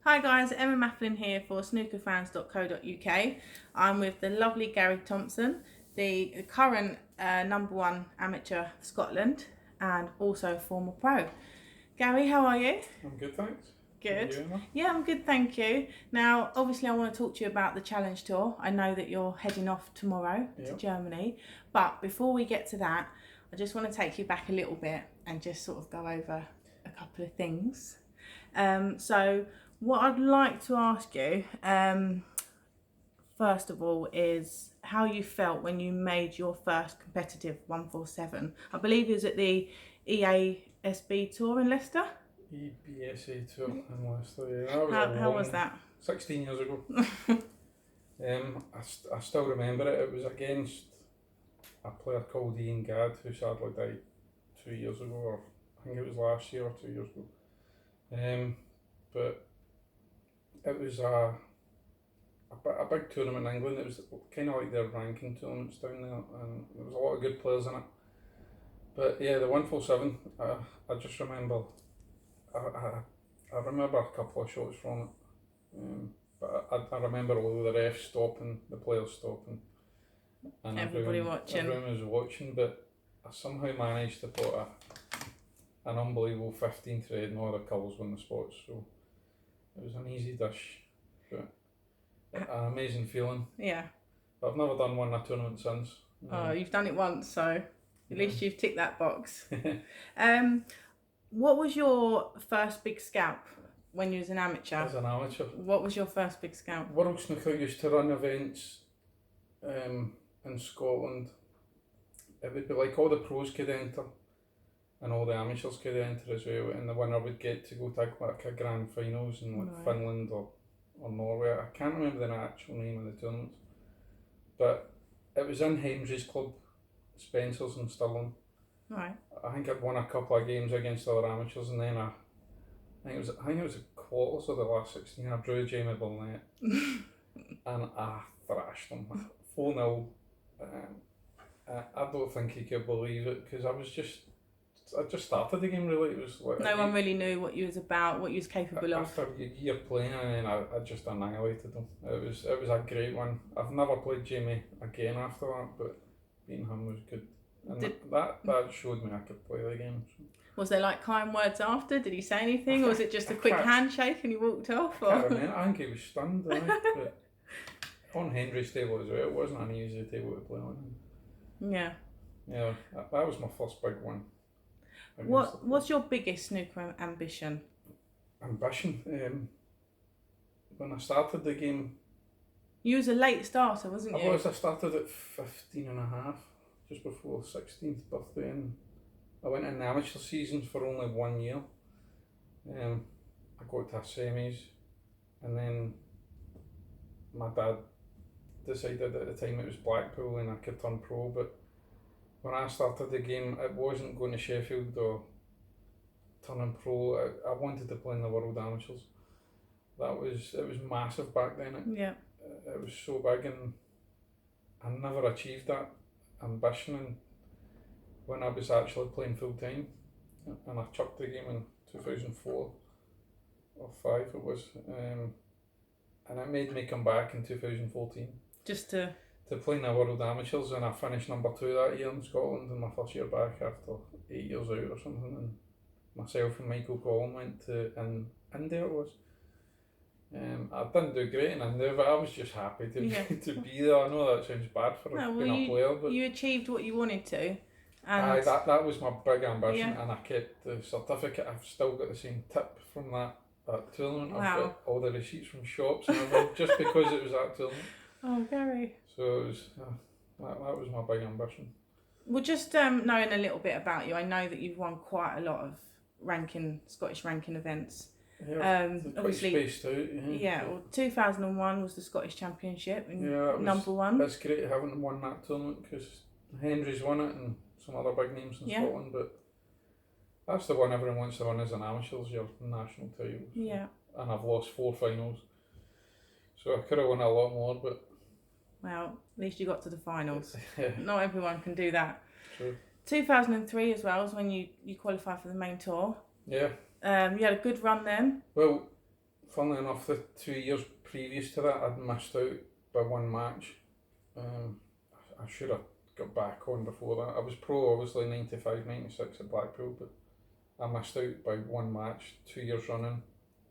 Hi guys, Emma Mafflin here for snookerfans.co.uk. I'm with the lovely Gary Thomson, the current #1 amateur of Scotland and also former pro. Gary, how are you? I'm good, thanks. Good. You, Emma? Yeah, I'm good, thank you. Now, obviously, I want to talk to you about the Challenge Tour. I know that you're heading off tomorrow to Germany, but before we get to that, I just want to take you back a little bit and just sort of go over a couple of things. So what I'd like to ask you, first of all, is how you felt when you made your first competitive 147. I believe it was at the EASB Tour in Leicester. EBSA Tour in Leicester, yeah. That was How was that? 16 years ago. I still remember it. It was against a player called Ian Gadd, who sadly died 2 years ago, or I think it was last year or 2 years ago. But it was a big tournament in England. It was kind of like their ranking tournaments down there, and there was a lot of good players in it. But yeah, the 147, I just remember, I remember a couple of shots from it. But I remember all the refs stopping, the players stopping, and Everybody watching. Everyone was watching, but I somehow managed to put an unbelievable 15 thread and all the colours on the spots, so it was an easy dish, but an amazing feeling. Yeah. But I've never done one in a tournament since. Oh, you've done it once, so at least you've ticked that box. What was your first big scalp when you was an amateur? As an amateur. What was your first big scalp? World Snooker used to run events in Scotland. It would be like all the pros could enter and all the amateurs could enter as well, and the winner would get to go to like a grand finals in like Finland or Norway. I can't remember the actual name of the tournament, but it was in Henry's club, Spencer's in Stirling. Right. I think I'd won a couple of games against other amateurs, and then I think it was the quarters of the last 16. I drew Jamie Burnett and I thrashed him 4-0. I don't think he could believe it, because I just started the game really. It was like no one really knew what you was about, what you was capable of. After a year playing, and then I just annihilated him. It was a great one. I've never played Jamie again after that, but beating him was good. And that showed me I could play the game. So. Was there like kind words after? Did he say anything, or was it just a quick handshake and he walked off? I can't remember. I think he was stunned. But on Henry's table as well, it wasn't an easy table to play on. Yeah. Yeah, that was my first big one. What's your biggest snooker ambition? Ambition? When I started the game... You was a late starter, wasn't you? I started at 15 and a half, just before 16th birthday, and I went in the amateur seasons for only 1 year. I got to semis, and then my dad decided at the time it was Blackpool and I could turn pro, but when I started the game, it wasn't going to Sheffield or turning pro. I wanted to play in the World Amateurs. It was massive back then. It was so big, and I never achieved that ambition when I was actually playing full time. And I chucked the game in 2004 or 5 it was, and it made me come back in 2014. Just to play in the World Amateurs, and I finished number 2 that year in Scotland in my first year back after 8 years out or something, and myself and Michael Collin went to India it was. I didn't do great in India, but I was just happy to be there. I know that sounds bad for being a player, but you achieved what you wanted to. And that was my big ambition, and I kept the certificate. I've still got the same tip from that tournament. Wow. I've got all the receipts from shops and everything, just because it was that tournament. Oh, Gary. So it was, that was my big ambition. Well, just knowing a little bit about you, I know that you've won quite a lot of Scottish ranking events. Yeah, obviously spaced out. Yeah. Well, 2001 was the Scottish Championship, and #1. It's great having won that tournament, because Henry's won it and some other big names in Scotland, but that's the one everyone wants to win as an amateur, your national title. So. Yeah. And I've lost 4 finals, so I could have won a lot more, but... Well, at least you got to the finals. Not everyone can do that. True. 2003 as well is when you qualified for the main tour. Yeah. You had a good run then. Well, funnily enough, the 2 years previous to that, I'd missed out by one match. I should have got back on before that. I was pro, obviously, 95, 96 at Blackpool, but I missed out by one match 2 years running,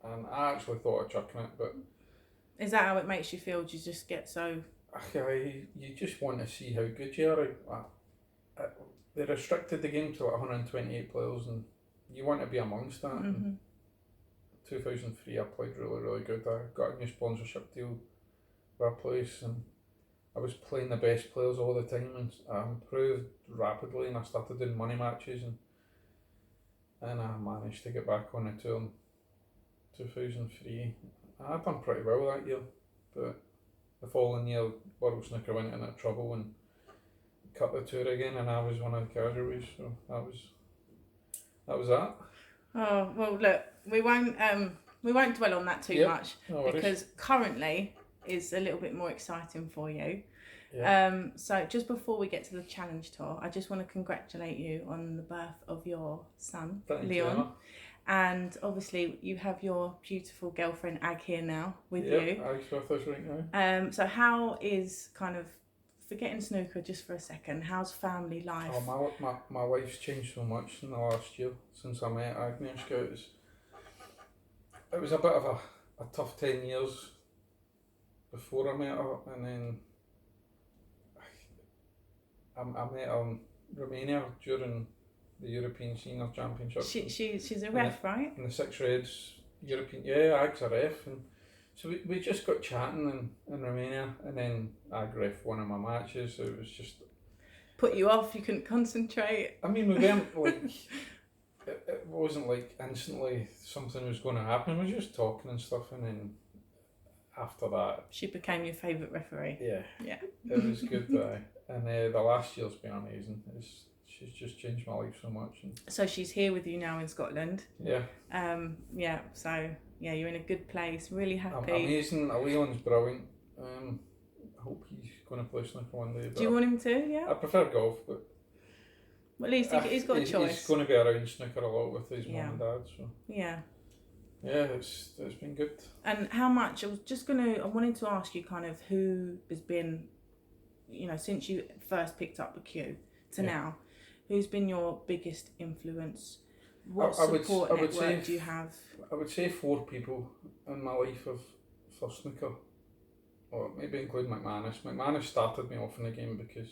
and I actually thought of chucking it, but... Is that how it makes you feel? Do you just get so... You just want to see how good you are. They restricted the game to like 128 players, and you want to be amongst that. Mm-hmm. 2003 I played really good. I got a new sponsorship deal with a place, and I was playing the best players all the time, and I improved rapidly, and I started doing money matches, and I managed to get back on the tour in 2003. I done pretty well that year, but the following year World Snooker went into trouble and cut the tour again, and I was one of the casualties, so that was that. Oh well, look, we won't dwell on that too much, no because currently is a little bit more exciting for you. Yeah. So just before we get to the challenge tour, I just want to congratulate you on the birth of your son, Leon. And obviously you have your beautiful girlfriend Ag here now with you. Ag's with us right now. So how is, kind of forgetting snooker just for a second, how's family life? Oh, my life's changed so much in the last year since I met Agnieszka. It was a bit of a tough 10 years before I met her, and then I met her in Romania during the European Senior Championship. She's a ref, right? In the Six Reds European, Ag's a ref, and so we just got chatting in Romania, and then Ag ref one of my matches, so it was just... Put you off, you couldn't concentrate? I mean, we weren't like... it wasn't like instantly something was going to happen, we were just talking and stuff, and then after that... She became your favourite referee? Yeah. It was good, and the last year's been amazing. She's just changed my life so much. And so she's here with you now in Scotland. Yeah. So you're in a good place. Really happy. Amazing. Leon's brilliant. I hope he's going to play snooker one day. Do you want him to? Yeah. I prefer golf, but well, at least he's got a choice. He's going to be around snooker a lot with his mum and dad. So yeah. Yeah, it's been good. And how much? I wanted to ask you kind of who has been, since you first picked up the cue to now. Who's been your biggest influence? What support network do you have? I would say 4 people in my life for snooker, or maybe include McManus. McManus started me off in the game because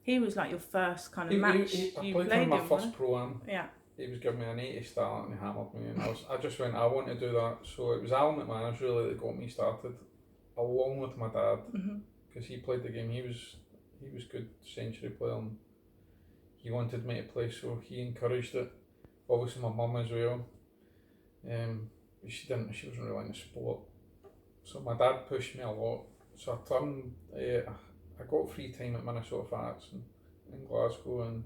he was like your first kind of match. I played him my first pro-am. Yeah. He was giving me an 80 start and he hammered me, and I just went, I want to do that. So it was Alan McManus really that got me started, along with my dad, because he played the game. He was good century player, and he wanted me to play, so he encouraged it. Obviously my mum as well. She wasn't really in the sport, so my dad pushed me a lot. So I got free time at Minnesota Fats in Glasgow, and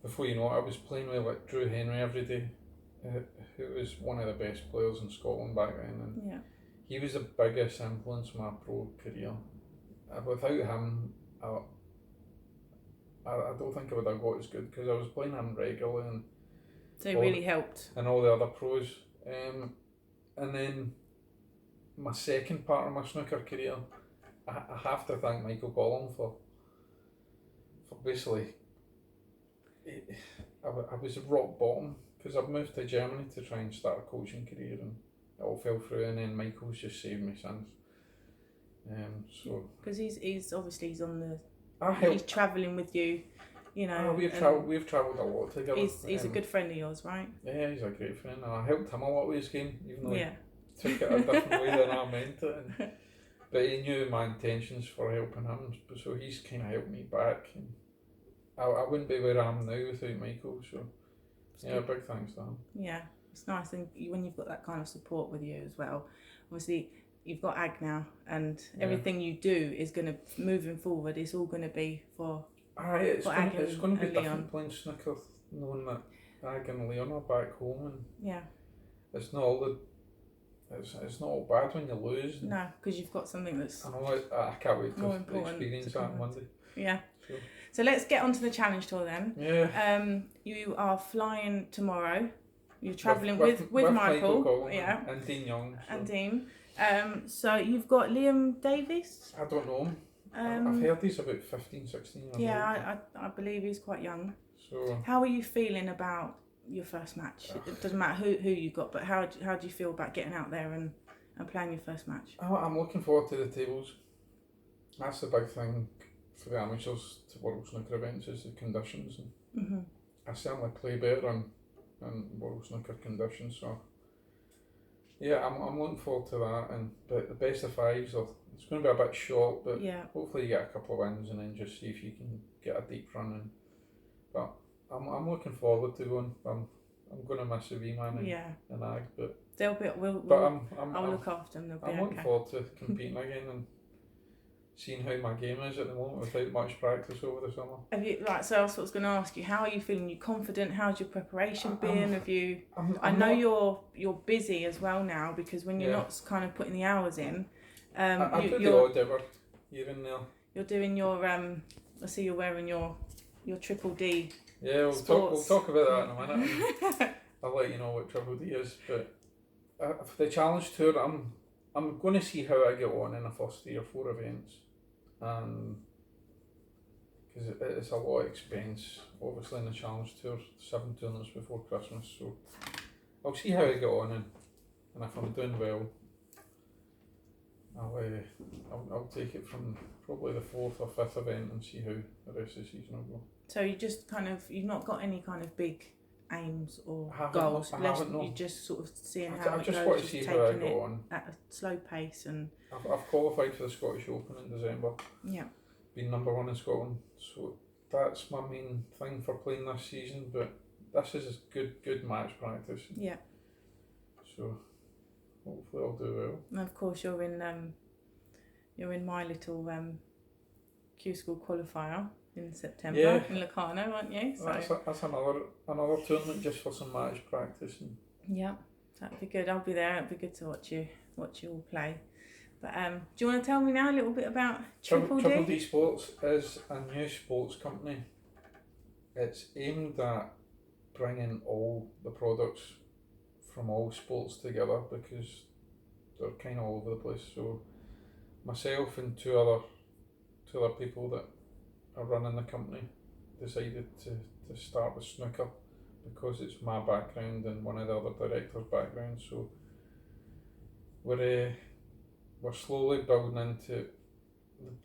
before you know it, I was playing with like Drew Henry every day, who was one of the best players in Scotland back then, and he was the biggest influence in my pro career. Without him, I don't think I would have got as good, because I was playing him regularly, and so it really helped. And all the other pros. And then my second part of my snooker career, I have to thank Michael Gollan for basically... I was at rock bottom, because I've moved to Germany to try and start a coaching career, and it all fell through, and then Michael's just saved me since. Because he's obviously he's travelling with you, we've travelled a lot together. He's a good friend of yours, right? Yeah, he's a great friend, and I helped him a lot with his game, even though he took it a different way than I meant it. But he knew my intentions for helping him, so he's kind of helped me back. And I wouldn't be where I am now without Michael, so big thanks to him. Yeah, it's nice, and when you've got that kind of support with you as well. Obviously, you've got Ag now, and everything you do is going to, moving forward, it's all going to be for it's going to be Leon. Different playing snooker, knowing that Ag and Leon are back home, and it's not all it's not all bad when you lose. No, because you've got something that's... I know, I can't wait to experience that on Monday. Yeah. So let's get on to the challenge tour then. Yeah. You are flying tomorrow You're travelling with Michael Collins, yeah, and Dean Young. So. And Dean. So you've got Liam Davis. I don't know him. I've heard he's about 15, 16 years old. Yeah, I believe he's quite young. So how are you feeling about your first match? It doesn't matter who you got, but how do you feel about getting out there and playing your first match? I'm looking forward to the tables. That's the big thing for the amateurs to World Snooker events is the conditions. And I certainly play better in World Snooker conditions. So yeah, I'm looking forward to that. And the best of fives, it's going to be a bit short, but hopefully you get a couple of wins and then just see if you can get a deep run. But I'm looking forward to going. I'm going to miss the wee man and Ag, but they'll be. I'll look after them. I'm looking forward to competing again and seeing how my game is at the moment without much practice over the summer. Have you so I was going to ask you, how are you feeling? You confident? How's your preparation been? Have you? I know you're busy as well now because when you're not kind of putting the hours in, I put the odd hour here and there. You're doing your I see you're wearing your Triple D. Yeah, we'll talk about that in a minute. I'll let you know what Triple D is, but for the challenge tour, I'm going to see how I get on in the first 3 or 4 events, because it's a lot of expense. Obviously, in the challenge tour, 7 tournaments before Christmas, so I'll see how I get on, and if I'm doing well, I'll take it from probably the 4th or 5th event and see how the rest of the season will go. So you just you've not got any kind of big aims or goals. You're just sort of seeing how it goes. I just want to see how I go on at a slow pace. And I've qualified for the Scottish Open in December. Yeah. Been number 1 in Scotland, so that's my main thing for playing this season. But this is good match practice. Yeah. So hopefully I'll do well. And of course you're in my little Q School qualifier in September in Locarno, aren't you? So that's another tournament just for some match practice. Yeah, that'd be good. I'll be there. It'd be good to watch you all play. But do you want to tell me now a little bit about Triple D? Triple D Sports is a new sports company. It's aimed at bringing all the products from all sports together because they're kind of all over the place. So myself and two other people that are running the company decided to start with snooker because it's my background and one of the other directors' backgrounds. So we're slowly building into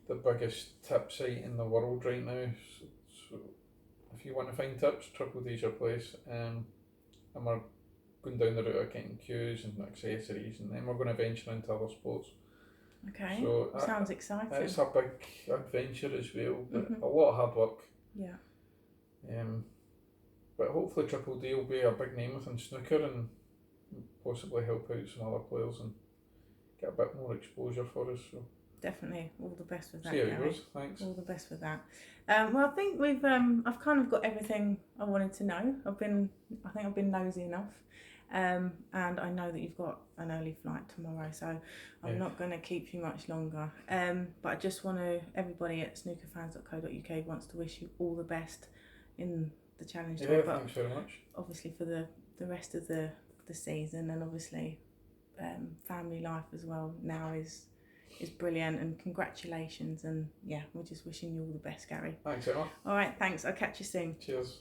the biggest tip site in the world right now. So if you want to find tips, Triple D's your place. And we're going down the route of getting cues and accessories, and then we're going to venture into other sports. Okay, so sounds exciting. It's a big adventure as well, but a lot of hard work. Yeah. But hopefully Triple D will be a big name within snooker and possibly help out some other players and get a bit more exposure for us. So definitely, all the best with that. See how it goes. Thanks. All the best with that. Well, I think I've kind of got everything I wanted to know. I think I've been nosy enough. And I know that you've got an early flight tomorrow, so I'm not going to keep you much longer. But I just want to, everybody at snookerfans.co.uk wants to wish you all the best in the challenge tour. Yeah, thanks very much. Obviously for the rest of the season, and obviously family life as well now is brilliant, and congratulations, and we're just wishing you all the best, Gary. Thanks, Emma. All right, thanks. I'll catch you soon. Cheers.